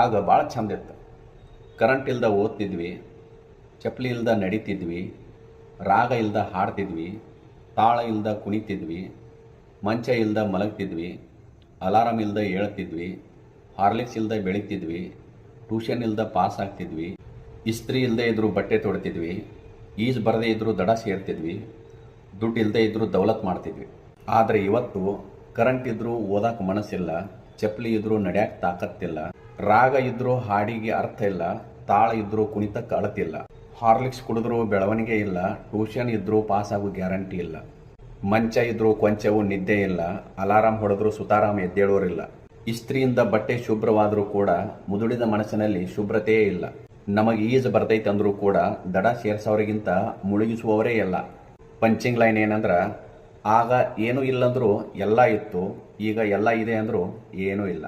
ಆಗ ಭಾಳ ಚಂದ ಇತ್ತು. ಕರೆಂಟ್ ಇಲ್ದ ಓದ್ತಿದ್ವಿ, ಚಪ್ಪಲಿ ಇಲ್ದ ನಡೀತಿದ್ವಿ, ರಾಗ ಇಲ್ದ ಹಾಡ್ತಿದ್ವಿ, ತಾಳ ಇಲ್ದ ಕುಣಿತಿದ್ವಿ, ಮಂಚ ಇಲ್ದ ಮಲಗ್ತಿದ್ವಿ, ಅಲಾರಾಮ್ ಇಲ್ದ ಏಳ್ತಿದ್ವಿ, ಹಾರ್ಲಿಕ್ಸ್ ಇಲ್ದ ಬೆಳಿತಿದ್ವಿ, ಟ್ಯೂಷನ್ ಇಲ್ದ ಪಾಸ್ ಆಗ್ತಿದ್ವಿ, ಇಸ್ತ್ರಿ ಇಲ್ಲದೆ ಇದ್ರೂ ಬಟ್ಟೆ ತೊಡ್ತಿದ್ವಿ, ಈಜು ಬರದೇ ಇದ್ರೂ ದಡ ಸೇರ್ತಿದ್ವಿ, ದುಡ್ಡು ಇಲ್ಲದೆ ಇದ್ರೂ ದೌಲತ್ ಮಾಡ್ತಿದ್ವಿ. ಆದರೆ ಇವತ್ತು ಕರೆಂಟ್ ಇದ್ರೂ ಓದಕ್ಕೆ ಮನಸ್ಸಿಲ್ಲ, ಚಪ್ಪಲಿ ಇದ್ರೂ ನಡ್ಯಾಕೆ ತಾಕತ್ತಿಲ್ಲ, ರಾಗ ಇದ್ರೂ ಹಾಡಿಗೆ ಅರ್ಥ ಇಲ್ಲ, ತಾಳ ಇದ್ರೂ ಕುಣಿತಕ್ಕೆ ಅಳತಿಲ್ಲ, ಹಾರ್ಲಿಕ್ಸ್ ಕುಡಿದ್ರೂ ಬೆಳವಣಿಗೆ ಇಲ್ಲ, ಟ್ಯೂಷನ್ ಇದ್ರೂ ಪಾಸ್ ಆಗೋ ಗ್ಯಾರಂಟಿ ಇಲ್ಲ, ಮಂಚ ಇದ್ರೂ ಕೊಂಚವೂ ನಿದ್ದೆ ಇಲ್ಲ, ಅಲಾರಾಮ್ ಹೊಡೆದ್ರೂ ಸುತಾರಾಮ್ ಎದ್ದೇಳೋರಿಲ್ಲ. ಇಸ್ತ್ರಿಯಿಂದ ಬಟ್ಟೆ ಶುಭ್ರವಾದರೂ ಕೂಡ ಮುದುಡಿದ ಮನಸ್ಸಿನಲ್ಲಿ ಶುಭ್ರತೆಯೇ ಇಲ್ಲ. ನಮಗೆ ಈಜು ಬರ್ತೈತೆ ಅಂದರೂ ಕೂಡ ದಡ ಸೇರಿಸೋರಿಗಿಂತ ಮುಳುಗಿಸುವವರೇ ಇಲ್ಲ. ಪಂಚಿಂಗ್ ಲೈನ್ ಏನಂದ್ರೆ, ಆಗ ಏನೂ ಇಲ್ಲಂದ್ರೂ ಎಲ್ಲ ಇತ್ತು, ಈಗ ಎಲ್ಲ ಇದೆ ಅಂದರೂ ಏನೂ ಇಲ್ಲ.